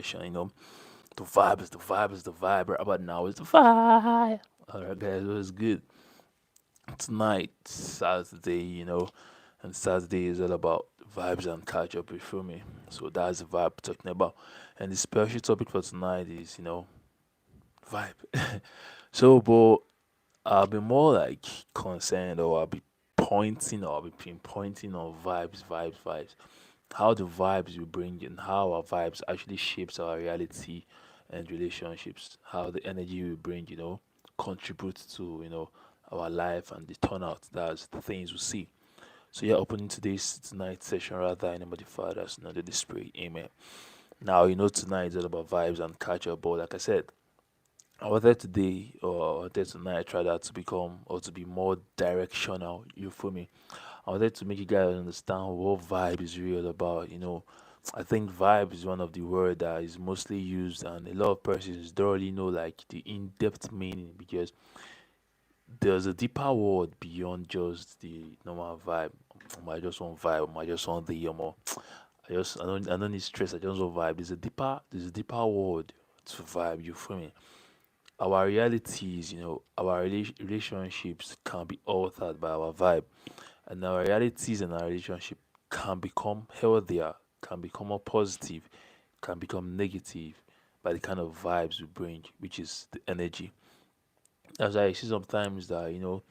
You know, the vibe is the vibe is the vibe. Right about now is the vibe. All right, guys, it was good. Tonight, Saturday, and Saturday is all about vibes and catch up. You feel me? So that's the vibe we're talking about. And the special topic for tonight is, vibe. So, but I'll be more like concerned, or I'll be pointing, or I'll be pinpointing on vibes. How the vibes we bring in, how our vibes actually shapes our reality and relationships, how the energy we bring, contributes to, our life and the turnout. That's the things we see. So yeah, opening tonight's session rather in the name of the Father, Son, and the Spirit. Amen. Now tonight is all about vibes and culture, but like I said, I wanted today or I wanted tonight try that to become or to be more directional. You feel me? I wanted to make you guys understand what vibe is really about. I think vibe is one of the word that is mostly used, and a lot of persons don't really know like the in-depth meaning because there's a deeper word beyond just the normal vibe. I just want vibe. I just want the I don't need stress. I just want vibe. There's a deeper word to vibe. You feel me? Our realities, our relationships can be altered by our vibe, and our realities and our relationship can become healthier, can become more positive, can become negative by the kind of vibes we bring, which is the energy. That's why I see sometimes that you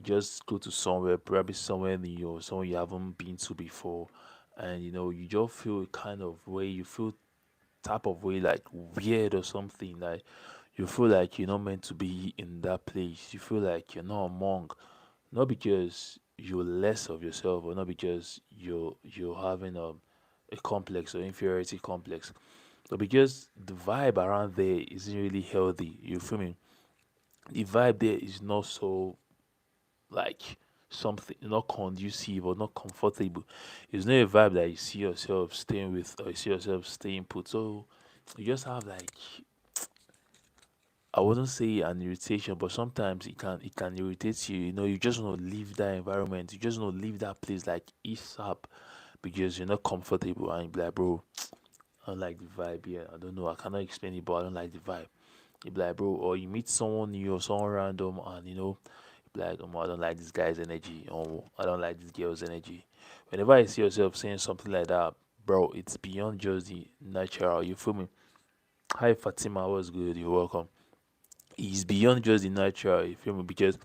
just go to somewhere, probably somewhere new or somewhere you haven't been to before, and you just feel a kind of way, you feel type of way like weird or something, like you feel like you're not meant to be in that place. You feel like you're not among, not because you're less of yourself or not because you're having a complex or inferiority complex, but because the vibe around there isn't really healthy. You feel me? The vibe there is not so like something not conducive or not comfortable. It's not a vibe that you see yourself staying with or you see yourself staying put. So you just have like, I wouldn't say an irritation, but sometimes it can irritate you. You just want to leave that environment. You just want to leave that place like ASAP because you're not comfortable and you be like, bro, I don't like the vibe here. I don't know. I cannot explain it, but I don't like the vibe. You be like, bro, or you meet someone new or someone random and you be like, I don't like this guy's energy, or I don't like this girl's energy. Whenever I see yourself saying something like that, bro, it's beyond just the natural. You feel me? Hi Fatima, what's good? You're welcome. It's beyond just the natural, you feel me? Because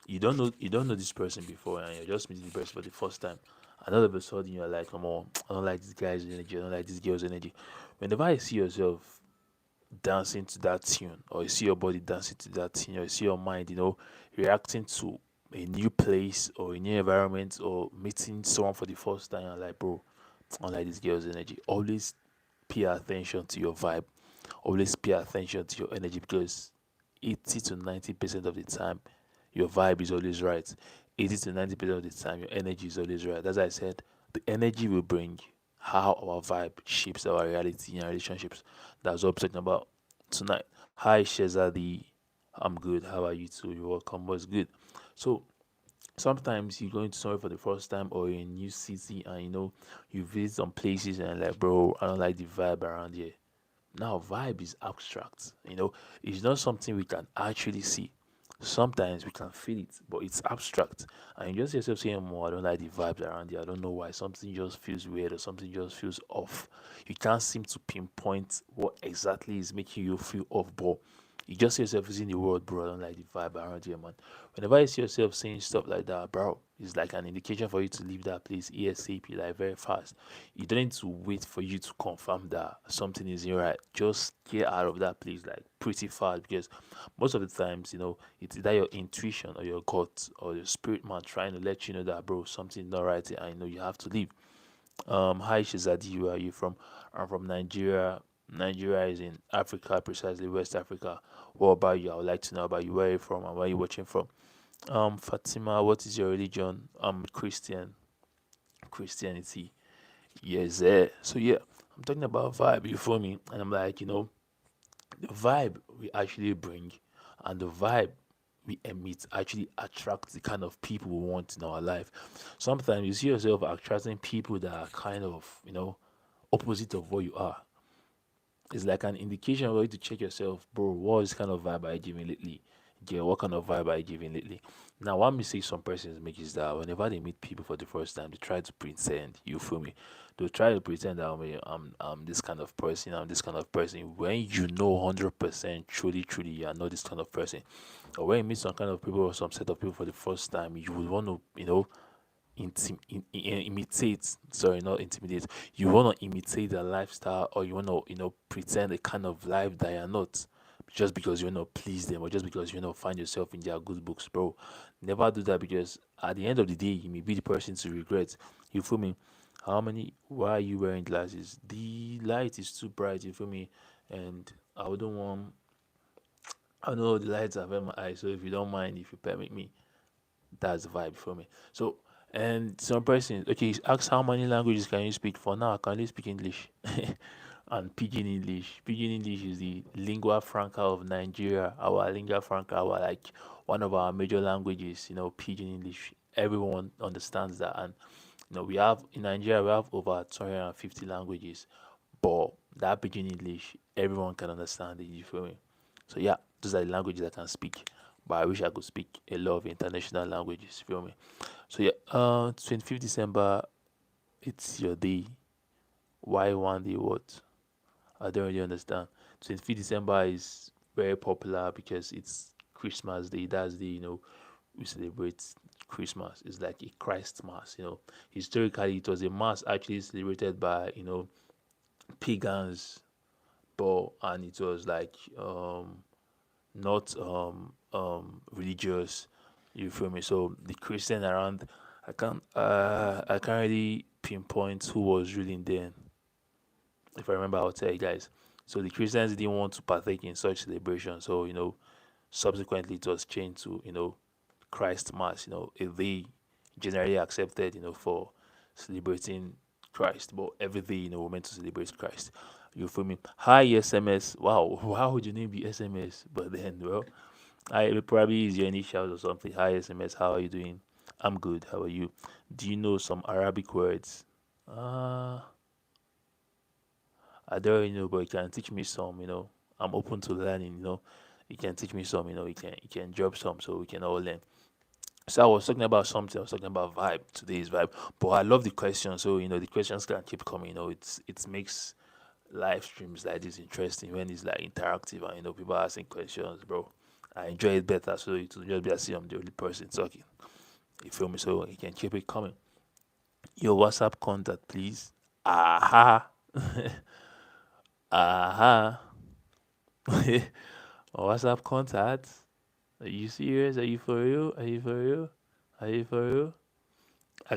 you don't know this person before and you're just meeting the person for the first time. And all of a sudden you're like, come on, I don't like this guy's energy, I don't like this girl's energy. Whenever I see yourself dancing to that tune, or you see your body dancing to that tune, or you see your mind, reacting to a new place or a new environment or meeting someone for the first time, I'm like, bro, I don't like this girl's energy. Always pay attention to your vibe. Always pay attention to your energy because 80 to 90% of the time, your vibe is always right. 80 to 90% of the time, your energy is always right. As I said, the energy will bring how our vibe shapes our reality and relationships. That's what I'm talking about tonight. Hi, Shezadi. I'm good. How are you too? You're welcome. What's good? So, sometimes you're going to somewhere for the first time or you're in a new city and you visit some places and like, bro, I don't like the vibe around here. Now, vibe is abstract. It's not something we can actually see. Sometimes we can feel it, but it's abstract. And you just see yourself saying, "More, I don't like the vibes around here. I don't know why. Something just feels weird or something just feels off." You can't seem to pinpoint what exactly is making you feel off, but you just see yourself using the word, bro. I don't like the vibe around here, man. Whenever you see yourself saying stuff like that, bro, it's like an indication for you to leave that place ASAP, like very fast. You don't need to wait for you to confirm that something isn't right. Just get out of that place like pretty fast because most of the times, it's either your intuition or your gut or your spirit man trying to let you know that, bro, something's not right here and you have to leave. Hi Shizadi, where are you from? I'm from Nigeria. Nigeria is in Africa, precisely West Africa. What about you? I would like to know about you. Where are you from and where are you watching from? Fatima, what is your religion? I'm Christian. Christianity. Yes, so yeah, I'm talking about vibe, you feel me? And I'm like, the vibe we actually bring and the vibe we emit actually attracts the kind of people we want in our life. Sometimes you see yourself attracting people that are kind of, opposite of what you are. It's like an indication for you to check yourself, bro. What kind of vibe are you giving lately? Yeah, what kind of vibe are you giving lately? Now, one mistake some persons make is that whenever they meet people for the first time, they try to pretend. You feel me? They'll try to pretend that I'm this kind of person. I'm this kind of person. When you know 100% truly you are not this kind of person, or when you meet some kind of people or some set of people for the first time, you would want to imitate, sorry, not intimidate, you want to imitate their lifestyle, or you want to pretend a kind of life that you're not, just because you want to please them, or just because you want to find yourself in their good books, bro. Never do that, because at the end of the day you may be the person to regret. You feel me? Why are you wearing glasses? The light is too bright, you feel me? And I wouldn't want, I know the lights have in my eyes, so if you don't mind, if you permit me, that's the vibe for me. So, and some person, okay, ask how many languages can you speak. For now, I can only speak English and Pidgin English. Pidgin English is the lingua franca of Nigeria. Our lingua franca, our like one of our major languages. Pidgin English. Everyone understands that, and we have in Nigeria we have over 250 languages, but that Pidgin English, everyone can understand it. You feel me? So yeah, those are the languages I can speak. But I wish I could speak a lot of international languages. You feel me? So yeah, 25th December, it's your day. Why one day? What? I don't really understand. 25th December is very popular because it's Christmas Day. That's the we celebrate Christmas. It's like a Christ Mass. Historically, it was a mass actually celebrated by pagans, but and it was like not religious. You feel me? So the Christian around, I can't really pinpoint who was ruling then. If I remember, I'll tell you guys. So the Christians didn't want to partake in such celebration. So subsequently it was changed to Christ Mass. A day generally accepted for celebrating Christ, but every day we're meant to celebrate Christ. You feel me? Hi SMS. Wow, how would your name be SMS? But then, well, I probably use your initials or something. Hi SMS, how are you doing? I'm good. How are you? Do you know some Arabic words? Uh I don't really know, but you can teach me some. I'm open to learning. You can teach me some. You can drop some so we can all learn. So I was talking about something. I was talking about vibe. Today's vibe. But I love the question. So the questions can keep coming. It makes live streams like this interesting when it's like interactive and people asking questions, bro. I enjoy it better, so it will just be as if I'm the only person talking. You feel me? So you can keep it coming. Your WhatsApp contact, please. Aha. Aha. WhatsApp contact. Are you serious? Are you for real? Are you for real? Are you for real? I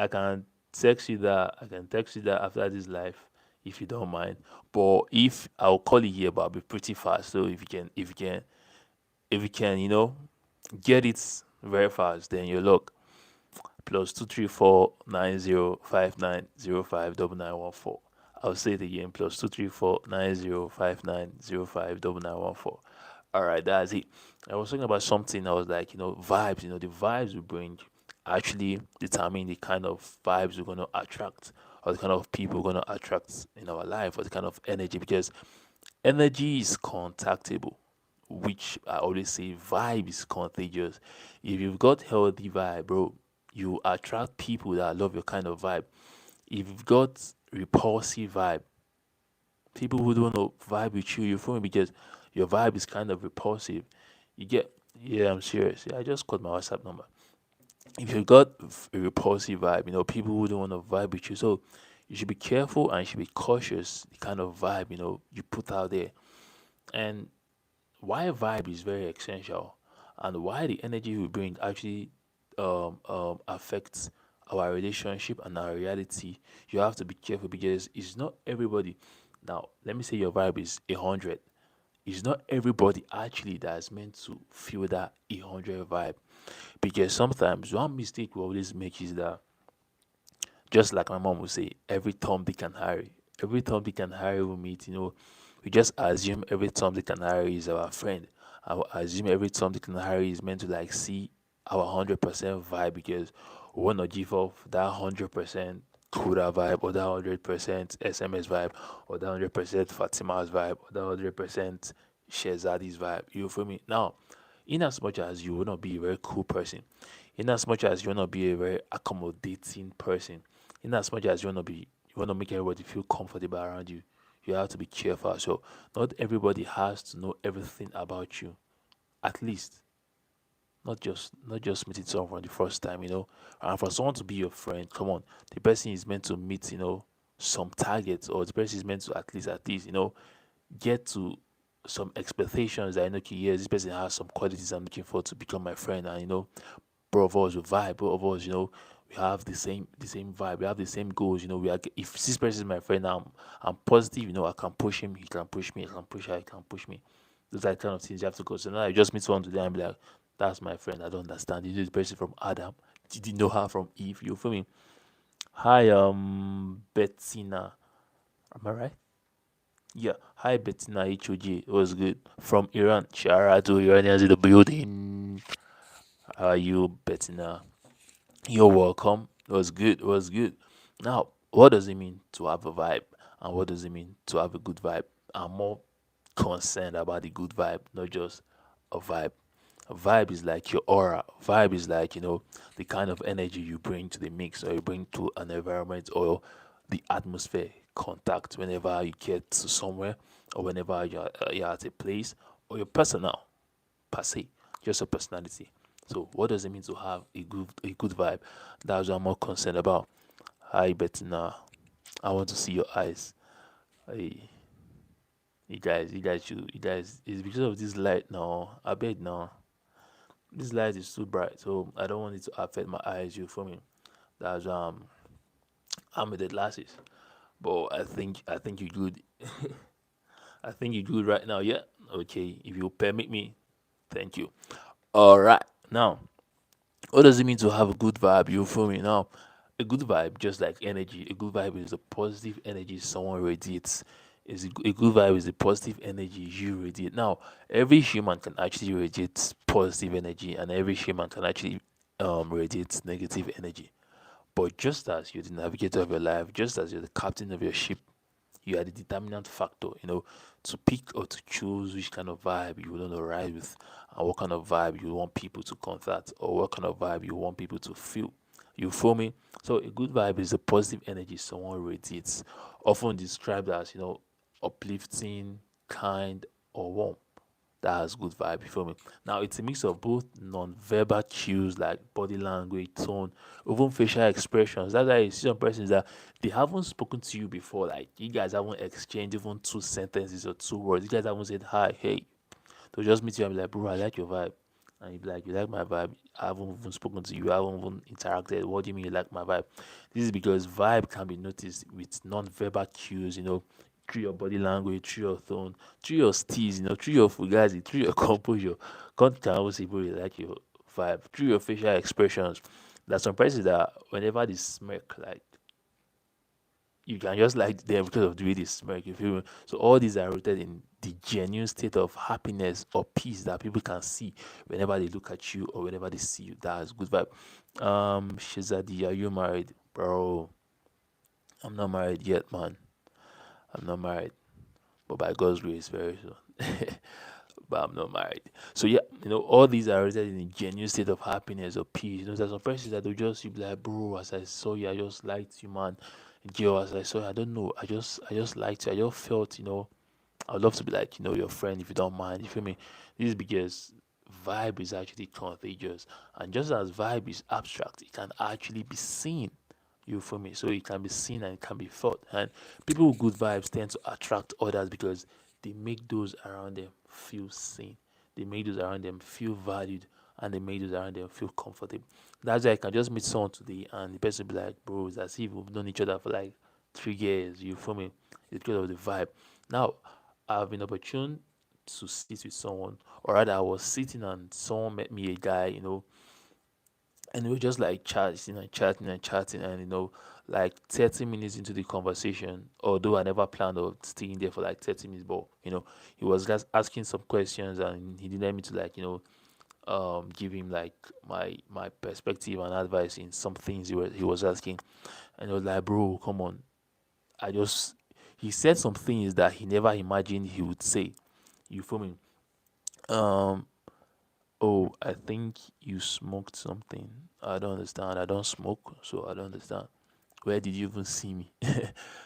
can text you that. I can text you that after this live, if you don't mind. But if I'll call you here, but I'll be pretty fast. So if you can get it very fast, then you look +234 9059059914. I'll say it again, +234 9059059914. All right, that's it. I was talking about something. I was like, vibes. The vibes we bring actually determine the kind of vibes we're gonna attract, or the kind of people we're gonna attract in our life, or the kind of energy. Because energy is contactable, which I always say vibe is contagious. If you've got healthy vibe, bro, you attract people that love your kind of vibe. If you've got repulsive vibe, people who don't know vibe with you feel me? Because your vibe is kind of repulsive. You get, yeah, I'm serious. Yeah, I just called my WhatsApp number. If you got a repulsive vibe, people who don't want to vibe with you. So you should be careful and you should be cautious the kind of vibe you put out there. And why vibe is very essential, and why the energy we bring actually affects our relationship and our reality. You have to be careful, because it's not everybody. Now let me say your vibe is 100. It's not everybody actually that's meant to feel that 100 vibe. Because sometimes one mistake we always make is that, just like my mom would say, every Tom, Dick, and Harry. Every Tom, Dick, and Harry we meet, we just assume every Tom, Dick, and Harry is our friend. I will assume every Tom, Dick, and Harry is meant to like see our 100% vibe, because we want to give off that 100% Kuda vibe, or that 100% SMS vibe, or that 100% Fatima's vibe, or that 100% Shezadi's vibe. You feel me? Now, in as much as you want to be a very cool person, in as much as you want to be a very accommodating person, in as much as you want to make everybody feel comfortable around you, you have to be careful. So, not everybody has to know everything about you. At least, not just meeting someone for the first time, and for someone to be your friend, come on, the person is meant to meet, some targets, or the person is meant to at least, get to some expectations that I know, okay, yes, this person has some qualities I'm looking for to become my friend, and both of us will vibe, both of us, we have the same vibe, we have the same goals, we are, if this person is my friend, I'm positive, I can push him, he can push me, I can push her, he can push me. Those are the kind of things you have to go. So now I just meet someone today and be like, that's my friend, I don't understand. You know the person from Adam, did you know her from Eve? You feel me? Hi, Bettina, am I right? Yeah, hi Bettina HOJ. It was good. From Iran. Shout out to Iranians in the building. How are you, Bettina? You're welcome. It was good. It was good. Now, what does it mean to have a vibe? And what does it mean to have a good vibe? I'm more concerned about the good vibe, not just a vibe. A vibe is like your aura. Vibe is like, the kind of energy you bring to the mix, or you bring to an environment, or the atmosphere contact whenever you get to somewhere, or whenever you're at a place, or your personal per se, just your personality. So what does it mean to have a good vibe? That's what I'm more concerned about. Hi Bettina. I want to see your eyes. Hey, you guys, it's because of this light now. I bet now. This light is too bright, so I don't want it to affect my eyes. You feel me? That's I'm with the glasses, but I think you're good. I think you're good right now. Yeah. Okay. If you permit me, thank you. All right. Now, what does it mean to have a good vibe? You feel me? Now, a good vibe, just like energy, a good vibe is a positive energy someone radiates. A good vibe is a positive energy you radiate. Now, every human can actually radiate positive energy, and every human can actually radiate negative energy. But just as you're the navigator of your life, just as you're the captain of your ship, you are the determinant factor, to pick or to choose which kind of vibe you want to ride with, and what kind of vibe you want people to contact, or what kind of vibe you want people to feel. You feel me? So a good vibe is a positive energy someone radiates, often described as, uplifting, kind, or warm. That has good vibe. You feel me? Now it's a mix of both non-verbal cues like body language, tone, even facial expressions. That's why you see some persons that they haven't spoken to you before. Like you guys haven't exchanged even two sentences or two words. You guys haven't said hi, hey. They'll just meet you and be like, bro, I like your vibe. And you'll be like, you like my vibe? I haven't even spoken to you. I haven't even interacted. What do you mean you like my vibe? This is because vibe can be noticed with non-verbal cues, through your body language, through your tone, through your steez, through your fugazi, through your composure. God can always see, bro, you like your vibe. Through your facial expressions. There's some persons that whenever they smirk, like, you can just like them because of the way they smirk. You feel me? So all these are rooted in the genuine state of happiness or peace that people can see whenever they look at you or whenever they see you. That's good vibe. Shizadi, are you married, bro? I'm not married yet, man. I'm not married, but by God's grace, very soon. But I'm not married. So yeah, all these are rooted in a genuine state of happiness or peace. There's some persons that will just you be like, bro, as I saw you, I just liked you, man. Girl, as I saw you, I don't know, I just liked you. I just felt, I'd love to be like, your friend if you don't mind. You feel me? This is because vibe is actually contagious. And just as vibe is abstract, it can actually be seen. You feel me? So it can be seen and it can be felt. And people with good vibes tend to attract others because they make those around them feel seen. They make those around them feel valued, and they make those around them feel comfortable. That's why I can just meet someone today and the person be like, bro, it's as if we've known each other for like 3 years. You feel me? It's because of the vibe. Now, I've been opportune to sit with someone, or rather, I was sitting and someone met me, a guy, and we were just like chatting and chatting and chatting, and like 30 minutes into the conversation, although I never planned on staying there for like 30 minutes, but he was just asking some questions, and he needed me to, like, give him like my perspective and advice in some things he was asking. And I was like, bro, come on. I just he said some things that he never imagined he would say. You feel me? Um, oh, I think you smoked something. I don't understand. I don't smoke, so I don't understand. Where did you even see me?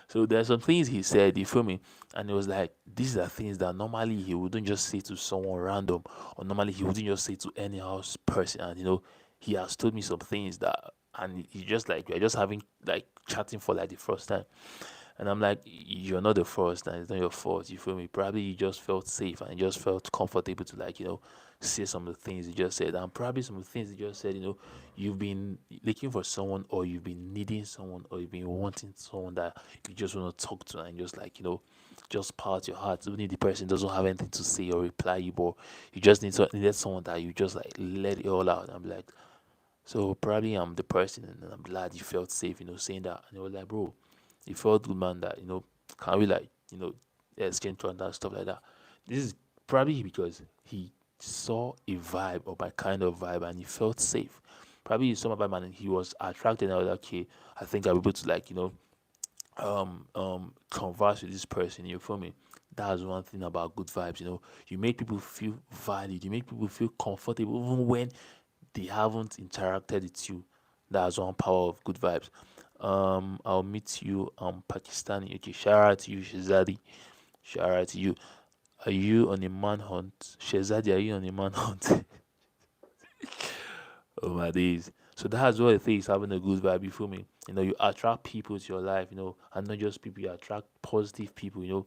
So there's some things he said, you feel me? And it was like, these are things that normally he wouldn't just say to someone random, or normally he wouldn't just say to any house person. And he has told me some things that, and he just like, we're just having like chatting for like the first time. And I'm like, you're not the first, and it's not your fault. You feel me? Probably you just felt safe and you just felt comfortable to like, say some of the things you just said. And probably some of the things you just said, you've been looking for someone, or you've been needing someone, or you've been wanting someone that you just want to talk to, and just like, just pour out your heart. Even if the person doesn't have anything to say or reply you, but you just needed someone that you just like let it all out. I'm like, so probably I'm the person, and I'm glad you felt safe, saying that. And it was like, bro, you felt good, man. That can we like exchange to and stuff like that. This is probably because he saw a vibe or my kind of vibe, and he felt safe. Probably he saw my vibe and he was attracted. And I was like, okay, I think I'll be able to like converse with this person. You feel me? That's one thing about good vibes. You make people feel valued. You make people feel comfortable even when they haven't interacted with you. That's one power of good vibes. I'll meet you Pakistani. Okay, shout out to you, Shazadi. Shout out to you. Are you on a manhunt? Shazadi, are you on a manhunt? Oh my days. So that's what it is, having a good vibe, you feel me? You attract people to your life, and not just people, you attract positive people, You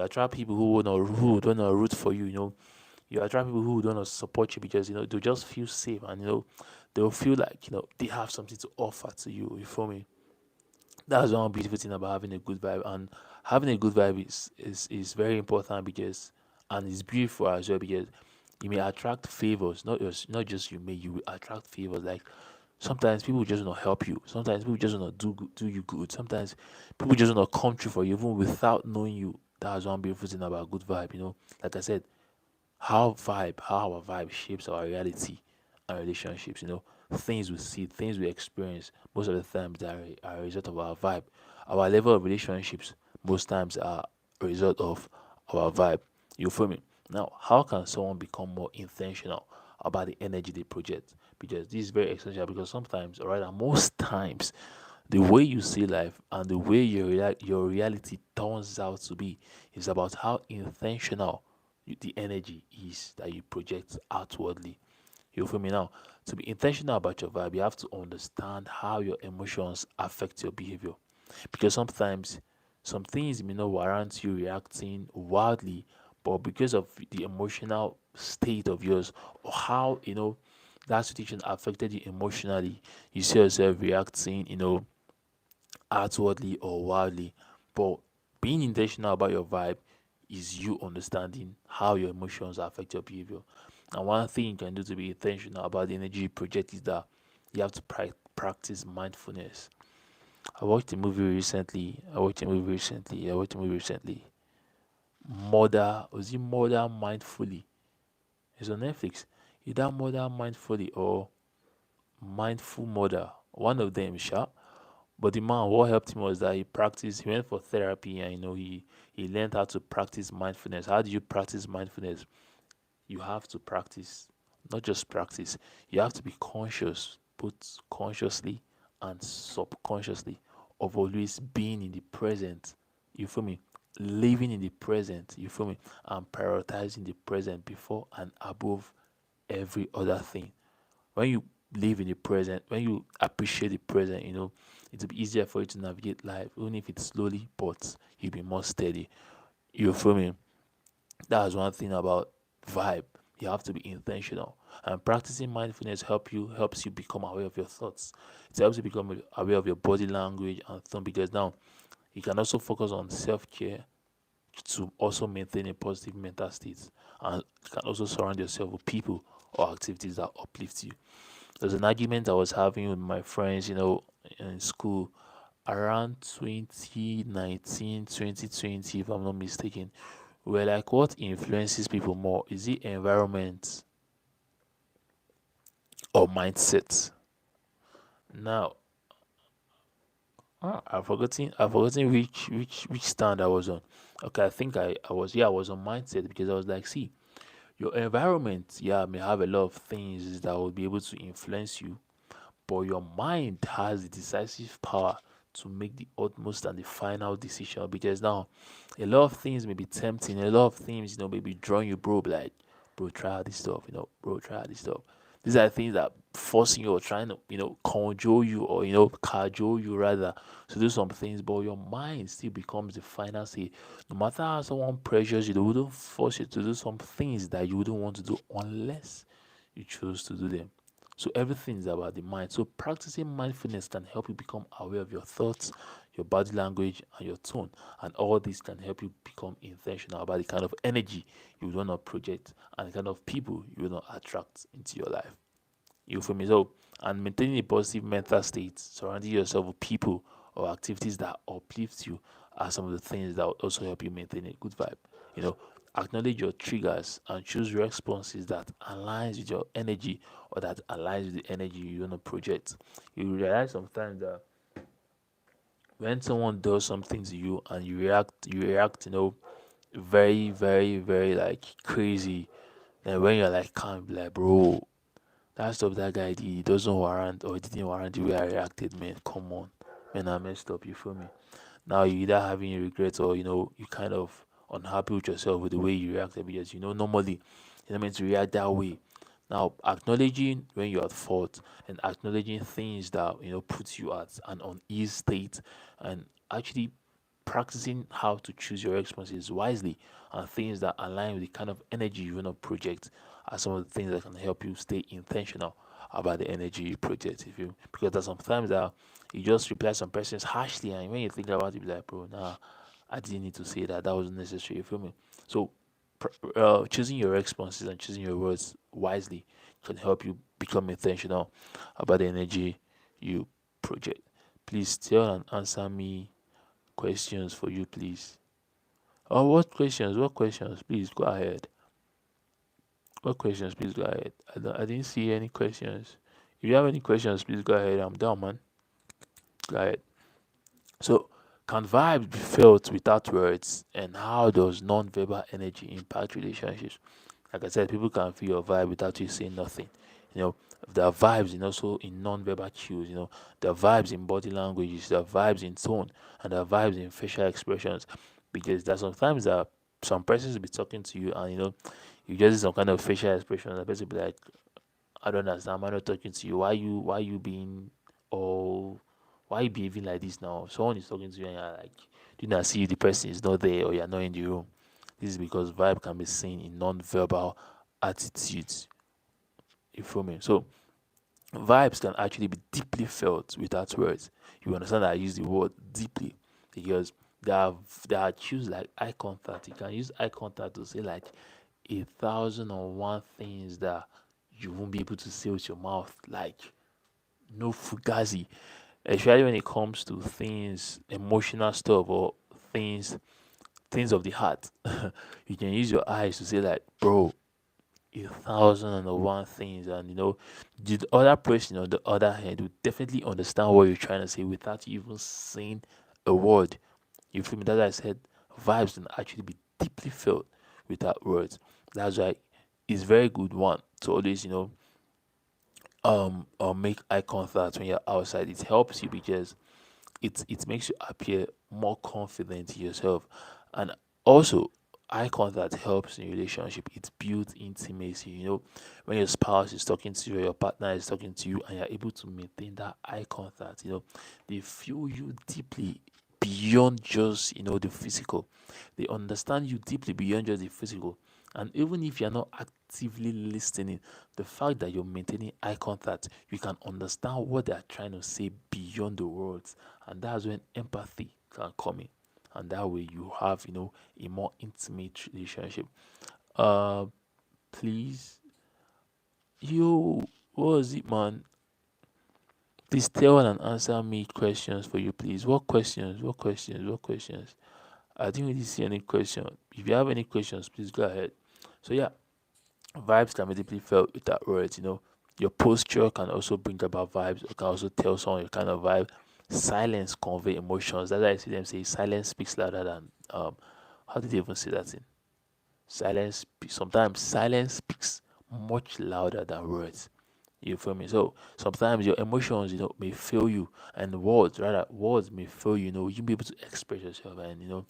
attract people who wanna root for you, You attract people who wanna support you because they'll just feel safe, and they'll feel like they have something to offer to you. You feel me? That's one beautiful thing about having a good vibe, and having a good vibe is very important because, and it's beautiful as well because you may attract favors. Not just you will attract favors. Like sometimes people just want to help you. Sometimes people just want to do you good. Sometimes people just want to come true for you even without knowing you. That's one beautiful thing about good vibe. Like I said, how our vibe shapes our reality and relationships. Things we see, things we experience, most of the times they are a result of our vibe. Our level of relationships most times are a result of our vibe. You feel me? Now, how can someone become more intentional about the energy they project? Because this is very essential, because sometimes, or rather most times, the way you see life and the way your reality turns out to be is about how intentional the energy is that you project outwardly. You feel me now? To be intentional about your vibe, you have to understand how your emotions affect your behavior. Because sometimes some things may not warrant you reacting wildly, but because of the emotional state of yours, or how that situation affected you emotionally, you see yourself reacting, outwardly or wildly. But being intentional about your vibe is you understanding how your emotions affect your behavior. And one thing you can do to be intentional about the energy you project is that you have to practice mindfulness. I watched a movie recently. Mother, was it Mother Mindfully? It's on Netflix. Either Mother Mindfully or Mindful Mother. One of them, sure. But the man, what helped him was that he went for therapy, and he learned how to practice mindfulness. How do you practice mindfulness? You have to practice, not just practice, you have to be conscious, both consciously and subconsciously, of always being in the present. You feel me? Living in the present, you feel me? And prioritizing the present before and above every other thing. When you live in the present, when you appreciate the present, it'll be easier for you to navigate life, even if it's slowly, but you'll be more steady. You feel me? That's one thing about vibe. You have to be intentional. And practicing mindfulness helps you become aware of your thoughts. It helps you become aware of your body language and thought, because now you can also focus on self care to also maintain a positive mental state. And you can also surround yourself with people or activities that uplift you. There's an argument I was having with my friends, in school around 2019, 2020, if I'm not mistaken. We're like, what influences people more? Is it environment or mindset? Now, I've forgotten which stand I was on. Okay, I think I was on mindset because I was like, see, your environment, yeah, may have a lot of things that will be able to influence you, but your mind has the decisive power to make the utmost and the final decision. Because now a lot of things may be tempting, a lot of things, may be drawing you, bro, like, bro, try out this stuff, bro, try out this stuff. These are things that forcing you or trying to, conjure you, or, cajole you rather, to do some things, but your mind still becomes the final say. No matter how someone pressures you, they wouldn't force you to do some things that you wouldn't want to do unless you choose to do them. So everything is about the mind. So practicing mindfulness can help you become aware of your thoughts, your body language, and your tone. And all this can help you become intentional about the kind of energy you want to project and the kind of people you want to attract into your life. You feel me? So, and maintaining a positive mental state, surrounding yourself with people or activities that uplift you are some of the things that will also help you maintain a good vibe. You know, acknowledge your triggers and choose responses that aligns with your energy or that aligns with the energy you want to project. You realize sometimes that when someone does something to you and you react, very, very, very like crazy. Then when you're like calm, be like, bro, that stuff that guy did, it doesn't warrant, or it didn't warrant the way I reacted, man. Come on. Man, I messed up, you feel me? Now you either having regrets, or you kind of unhappy with yourself with the way you reacted, because normally you're not meant to react that way. Now acknowledging when you're at fault and acknowledging things that put you at an unease state, and actually practicing how to choose your responses wisely and things that align with the kind of energy you want to project are some of the things that can help you stay intentional about the energy you project. If you Because there's sometimes that you just reply some persons harshly, and when you think about it, you be like, bro, nah, I didn't need to say that. That wasn't necessary. You feel me? So, choosing your responses and choosing your words wisely can help you become intentional about the energy you project. Please tell and answer me questions for you, please. Oh, what questions? What questions? Please go ahead. What questions? Please go ahead. I didn't see any questions. If you have any questions, please go ahead. I'm done, man. Go ahead. So, can vibes be felt without words? And how does non-verbal energy impact relationships? Like I said, people can feel your vibe without you saying nothing. You know, there are vibes in also in non-verbal cues. There are vibes in body languages, there are vibes in tone, and there are vibes in facial expressions. Because there's sometimes that some persons will be talking to you, and you just see some kind of facial expression, and the person will be like, I don't understand, I'm not talking to you. Why you being all why you behaving like this now? Someone is talking to you and you're like, do not see the person is not there, or you're not in the room. This is because vibe can be seen in non-verbal attitudes. You feel me? So vibes can actually be deeply felt without words. You understand that I use the word deeply because there are cues like eye contact. You can use eye contact to say like 1,001 things that you won't be able to say with your mouth. Like no fugazi. Especially when it comes to things, emotional stuff, or things of the heart. You can use your eyes to say like, bro, 1,001 things, and the other person on the other hand will definitely understand what you're trying to say without you even saying a word. You feel me? That's why I said vibes can actually be deeply felt without words. That's why it's very good one to always make eye contact when you're outside. It helps you because it makes you appear more confident in yourself, and also eye contact helps in relationship. It builds intimacy. When your spouse is talking to you, or your partner is talking to you, and you're able to maintain that eye contact, they feel you deeply beyond just the physical. They understand you deeply beyond just the physical. And even if you're not actively listening, the fact that you're maintaining eye contact, you can understand what they're trying to say beyond the words. And that's when empathy can come in. And that way you have, a more intimate relationship. Uh Please, yo, what was it, man? Please tell and answer me questions for you, please. What questions? What questions? What questions? I didn't really see any question. If you have any questions, please go ahead. So yeah, vibes can be deeply felt without words. Your posture can also bring about vibes. It can also tell someone your kind of vibe. silence convey emotions. That's why I see them say silence speaks louder than how did they even say that in sometimes silence speaks much louder than words. You feel me? So sometimes your emotions, may fail you, and words may fail you. You be able to express yourself, and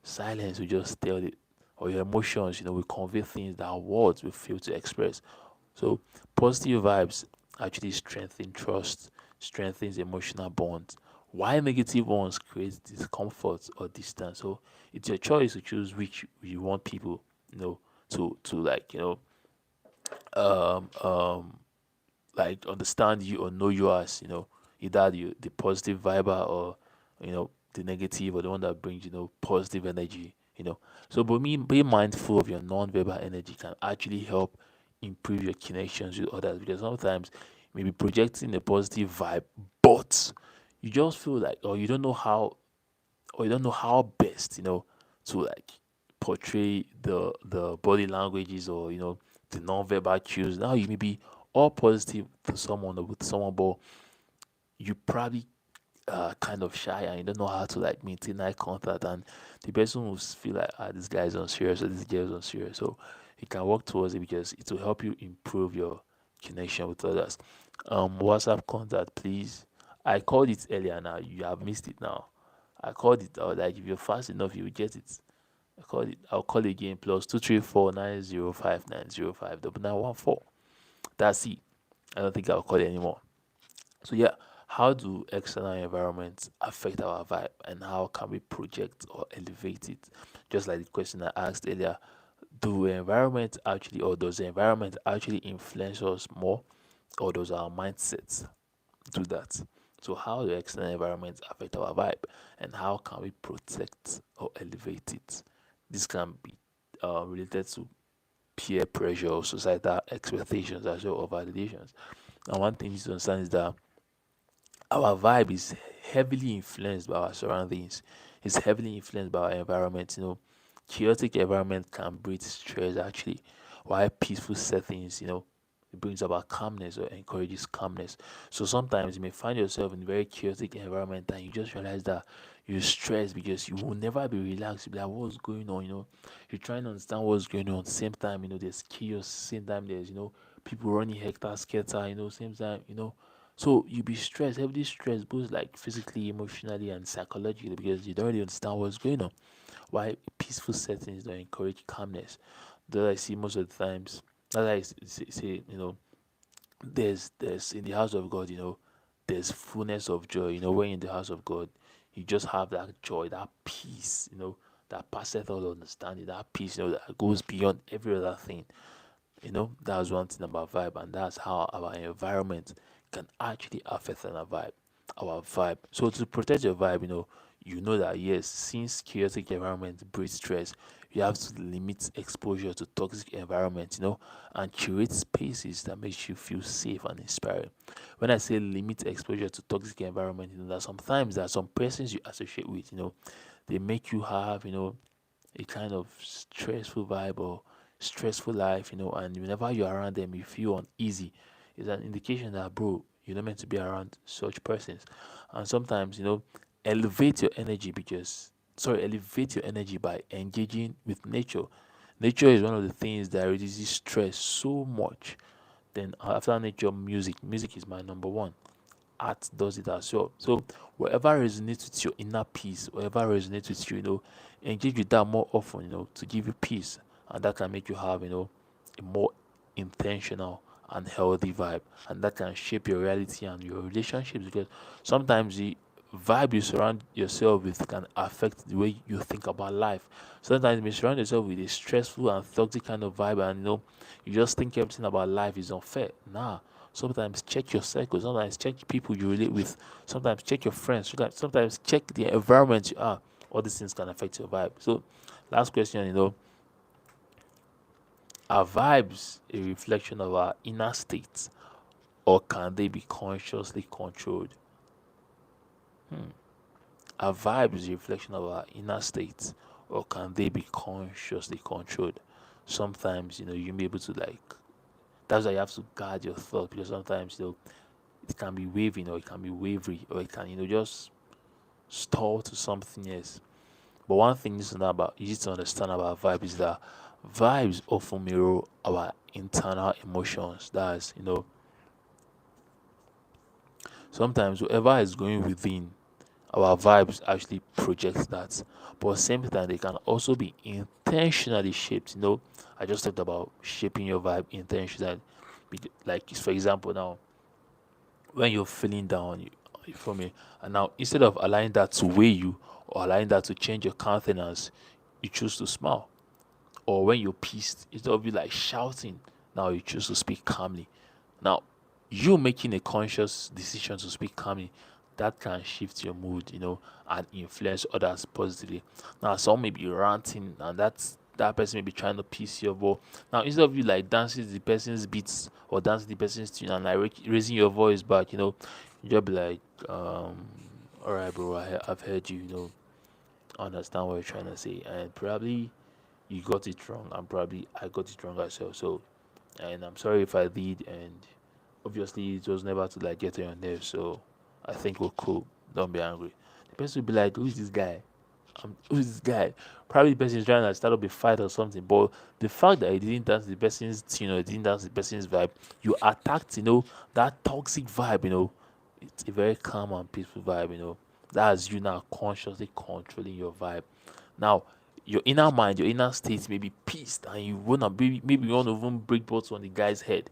silence will just tell it, or your emotions, will convey things that words will fail to express. So positive vibes actually strengthen trust, strengthens emotional bonds. While negative ones create discomfort or distance. So it's your choice to choose which you want people, to like, um um like understand you or know you as, either the positive viber, or the negative, or the one that brings, positive energy. So but me being mindful of your non-verbal energy can actually help improve your connections with others, because sometimes maybe projecting a positive vibe, but you just feel like, or you don't know how best, to like portray the body languages, or the non-verbal cues. Now you may be all positive to someone, or with someone, but you probably kind of shy, and you don't know how to like maintain eye contact, and the person will feel like, this guy is unserious, or this girl is unserious. So you can work towards it, because it will help you improve your connection with others. WhatsApp contact, please. I called it earlier. Now you have missed it. Now I called it. I was like, if you're fast enough, you will get it. I called it. I'll call again. +234 905905 9914. That's it. I don't think I'll call it anymore. So yeah, how do external environments affect our vibe, and how can we project or elevate it? Just like the question I asked earlier, does the environment actually influence us more, or does our mindsets do that? So how do external environments affect our vibe, and how can we protect or elevate it? This can be related to peer pressure or societal expectations as well, or validations. And one thing to understand is that our vibe is heavily influenced by our surroundings. It's heavily influenced by our environment. Chaotic environment can breed stress actually, while peaceful settings, it brings about calmness, or encourages calmness. So sometimes you may find yourself in a very chaotic environment, and you just realize that you're stressed, because you will never be relaxed. You'll be like, what's going on? You're trying to understand what's going on. Same time, there's chaos. Same time, there's people running hectare scatter. Same time, so you be stressed, heavily stressed, both like physically, emotionally, and psychologically, because you don't really understand what's going on. Why peaceful settings don't encourage calmness? That I see most of the times. That I say, there's in the house of God, there's fullness of joy. When you're in the house of God, you just have that joy, that peace, that passeth all understanding, that peace, that goes beyond every other thing. That's one thing about vibe, and that's how our environment can actually affect our vibe. So to protect your vibe, you know that yes, since chaotic environment breeds stress, you have to limit exposure to toxic environment, and curate spaces that makes you feel safe and inspiring. When I say limit exposure to toxic environment, that sometimes there are some persons you associate with, they make you have, a kind of stressful vibe, or stressful life, and whenever you're around them, you feel uneasy. It's an indication that, bro, you're not meant to be around such persons. And sometimes, elevate your energy because, sorry, elevate your energy by engaging with nature. Nature is one of the things that reduces stress so much. Then after nature, music is my number one. Art does it as well. So whatever resonates with your inner peace, whatever resonates with you, engage with that more often, to give you peace. And that can make you have, a more intentional and healthy vibe. And that can shape your reality and your relationships, because sometimes the vibe you surround yourself with can affect the way you think about life. Sometimes you may surround yourself with a stressful and toxic kind of vibe, and you just think everything about life is unfair. Nah, sometimes check your circle. Sometimes check people you relate with. Sometimes check your friends. Sometimes check the environment you are. All these things can affect your vibe. So, last question, are vibes a reflection of our inner states, or can they be consciously controlled? Are vibes a reflection of our inner states, or can they be consciously controlled? Sometimes, you may be able to like. That's why you have to guard your thought, because sometimes, it can be waving, or it can be wavery, or it can, just stall to something else. But one thing you need to understand about vibe is that vibes often mirror our internal emotions. That's, sometimes whoever is going within, our vibes actually project that. But at the same time, they can also be intentionally shaped. I just talked about shaping your vibe intentionally. Like, for example, now when you're feeling down, you feel me, and now instead of allowing that to weigh you, or allowing that to change your countenance, you choose to smile. Or when you're pissed, instead of you like shouting, now you choose to speak calmly. Now, you making a conscious decision to speak calmly, that can shift your mood, and influence others positively. Now, some may be ranting, and that person may be trying to piss you off. But now, instead of you like dancing the person's beats, or dancing the person's tune, and like raising your voice back, you just be like, all right, bro, I've heard you, I understand what you're trying to say, and probably you got it wrong, and probably I got it wrong as well. So, and I'm sorry if I did, and obviously it was never to like get on your nerves. So I think we're cool. Don't be angry. The person will be like, "Who is this guy? Who's this guy?" Probably the person is trying to start up a fight or something. But the fact that he didn't dance the person's, he didn't dance the person's vibe, you attacked, that toxic vibe. It's a very calm and peaceful vibe. That's you now consciously controlling your vibe. Now, your inner mind, your inner state may be pissed, and you wanna maybe you want to even break bottles on the guy's head.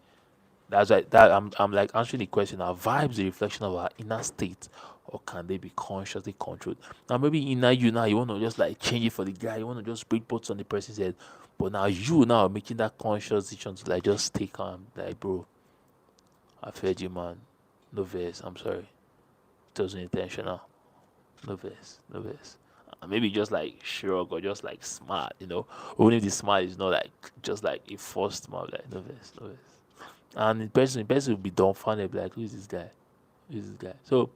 That's right. That I'm like answering the question. Are vibes a reflection of our inner state, or can they be consciously controlled? Now, maybe inner you now, you want to just like change it for the guy. You want to just break bottles on the person's head. But now you now are making that conscious decision to like just stay calm. Like, bro, I've heard you, man. No verse. I'm sorry. It wasn't intentional. No verse. No verse. Maybe just like shrug, or just like smart. Only the smile is not like just like a forced smile. Like, no verse. No verse. And the person will be dumbfounded, be like, who is this guy? Who is this guy? So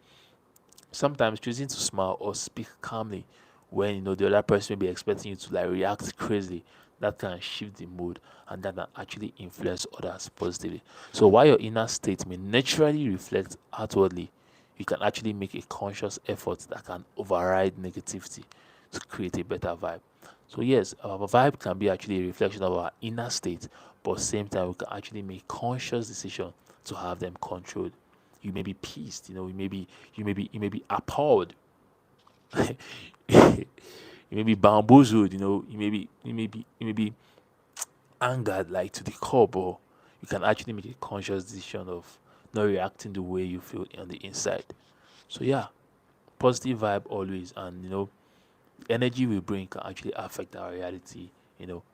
sometimes choosing to smile or speak calmly when the other person may be expecting you to like react crazy, that can shift the mood, and that can actually influence others positively. So while your inner state may naturally reflect outwardly, you can actually make a conscious effort that can override negativity to create a better vibe. So yes, our vibe can be actually a reflection of our inner state, but at the same time we can actually make conscious decision to have them controlled. You may be pissed, you may be appalled, you may be bamboozled, you may be angered like to the core, but you can actually make a conscious decision of not reacting the way you feel on the inside. So yeah, positive vibe always, and energy we bring can actually affect our reality,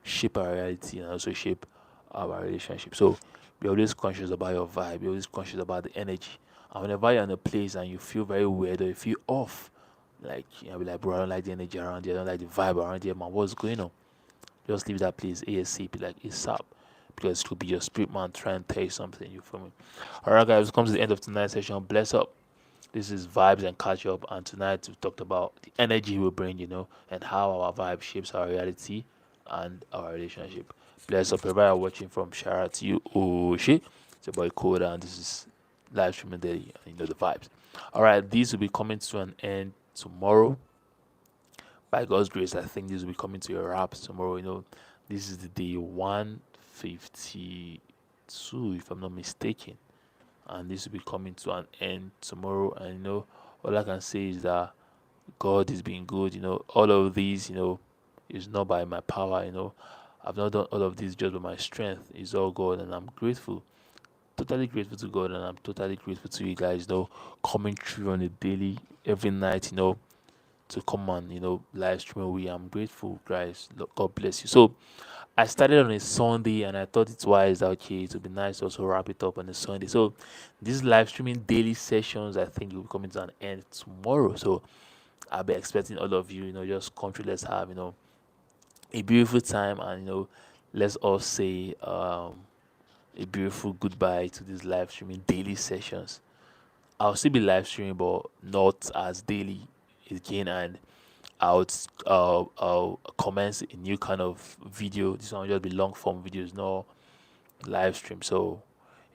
shape our reality, and also shape our relationship. So be always conscious about your vibe, be always conscious about the energy. And whenever you're in a place and you feel very weird, or you feel off, like be like, bro, I don't like the energy around here, I don't like the vibe around here, man. What's going on? Just leave that place ASAP, like ASAP. Because it could be your spirit man trying to tell you something, you feel me? Alright guys, it comes to the end of tonight's session. Bless up. This is Vibes and Catch Up, and tonight we talked about the energy we bring, and how our vibe shapes our reality and our relationship. Bless up, everybody watching from shout out to you. Oh shit, it's your boy Coda, and this is live streaming daily, and the vibes. All right, these will be coming to an end tomorrow. By God's grace, I think this will be coming to a wrap tomorrow. This is the day 152, if I'm not mistaken, and this will be coming to an end tomorrow. And all I can say is that God is being good. All of these, is not by my power. I've not done all of this just by my strength. It's all God, and I'm grateful, totally grateful to God, and I'm totally grateful to you guys. Coming through on a daily, every night. To come and live stream. I'm grateful, guys. God bless you. So I started on a Sunday, and I thought it's wise that okay, it would be nice to also wrap it up on a Sunday. So these live streaming daily sessions, I think, will be coming to an end tomorrow. So I'll be expecting all of you, just come through. Let's have a beautiful time, and let's all say a beautiful goodbye to these live streaming daily sessions. I'll still be live streaming, but not as daily again, and I'll commence a new kind of video. This one will just be long form videos, no live stream. So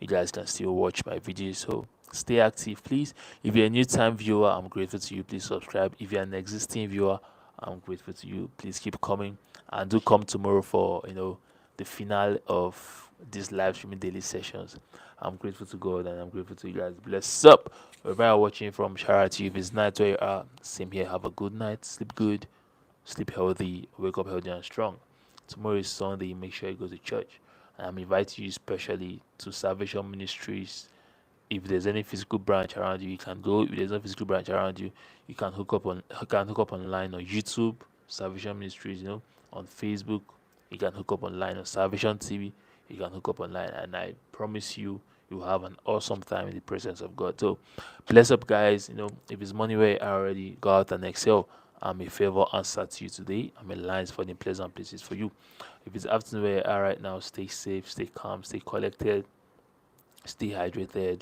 you guys can still watch my videos. So stay active, please. If you're a new time viewer, I'm grateful to you. Please subscribe. If you're an existing viewer, I'm grateful to you. Please keep coming, and do come tomorrow for the finale of these live streaming daily sessions. I'm grateful to God, and I'm grateful to you guys. Bless up. Wherever you're watching from, shout out to you. If it's night where you are, same here. Have a good night. Sleep good. Sleep healthy. Wake up healthy and strong. Tomorrow is Sunday. Make sure you go to church. And I'm inviting you especially to Salvation Ministries. If there's any physical branch around you, you can go. If there's no physical branch around you, you can hook up online on YouTube, Salvation Ministries, on Facebook. You can hook up online on Salvation TV. You can hook up online, and I promise you, you will have an awesome time in the presence of God. So, bless up, guys. If it's money where I already go out and excel, I'm a favor answer to you today. I'm a lines for the pleasant places for you. If it's afternoon where you are right now, stay safe, stay calm, stay collected, stay hydrated,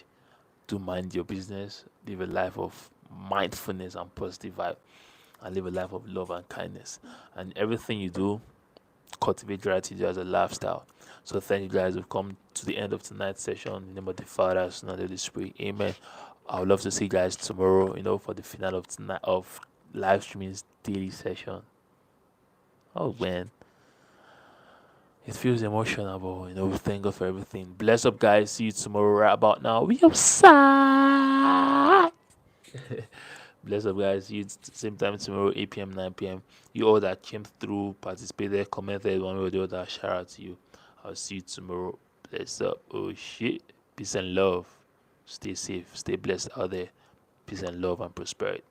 do mind your business, live a life of mindfulness and positive vibe, and live a life of love and kindness. And everything you do, cultivate gratitude as a lifestyle. So thank you guys. We've come to the end of tonight's session. In the name of the Father, Son, and the Spirit. Amen. I would love to see you guys tomorrow, for the finale of tonight of live streaming's daily session. Oh man. It feels emotional, but thank God for everything. Bless up, guys. See you tomorrow right about now. We outside. Bless up, guys. See you same time tomorrow, 8 p.m., 9 p.m. You all that came through, participated, commented one way or the other, shout out to you. I'll see you tomorrow. Bless up. Oh shit. Peace and love. Stay safe. Stay blessed out there. Peace and love and prosperity.